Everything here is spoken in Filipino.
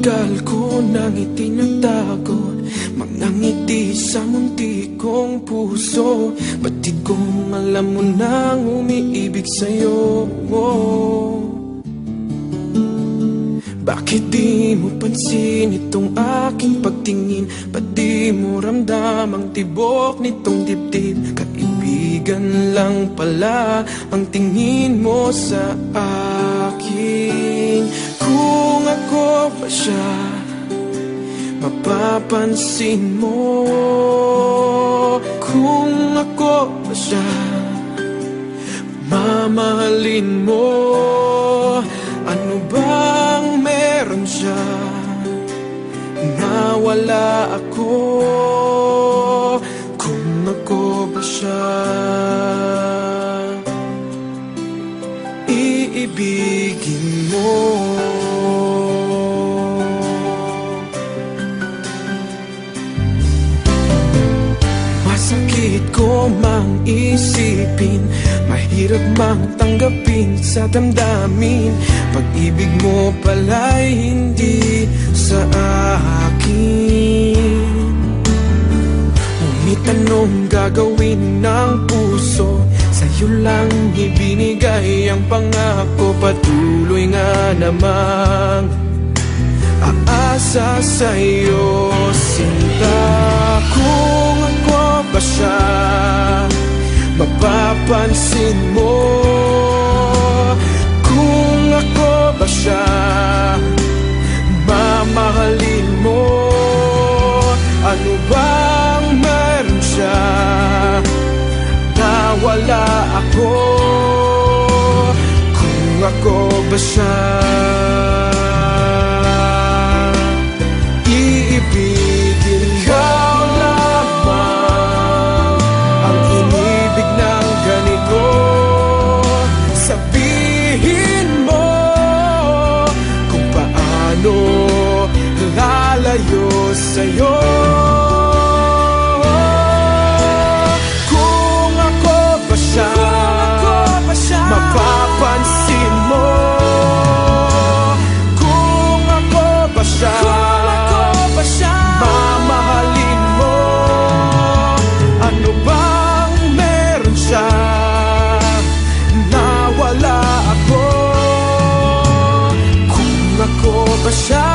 Matagal ko nang itinatago mga ngiti sa munti kong puso. Batid kong alam mo nang umiibig sa'yo. Bakit di mo pansin itong aking pagtingin? Ba't di mo ramdam ang tibok nitong dibdib? Kaibigan lang pala ang tingin mo sa akin. Kung ako ba siya, mapapansin mo. Kung ako ba siya, mamahalin mo. Ano bang meron siya na wala ako? Kung ako ba siya, iibigin mo. Masakit ko mang isipin, mahirap mang tanggapin sa damdamin. Pag-ibig mo pala'y hindi sa akin. Ngunit anong gagawin ng puso? Sa'yo lang ibinigay ang pangako. Patuloy nga namang aasa sa'yo, sinta. Kung ako ba siya, mapapansin mo. Kung ako ba siya, mamahalin mo. Ano bang meron siya na wala ako? Kung ako ba siya, iibigin ikaw lamang ang inibig ng ganito. Sabihin mo kung paano lalayo sa'yo. Kung ako ba siya, mapapansin mo. Kung ako ba siya, mamahalin mo. Ano bang meron siya na wala ako? Kung ako ba siya,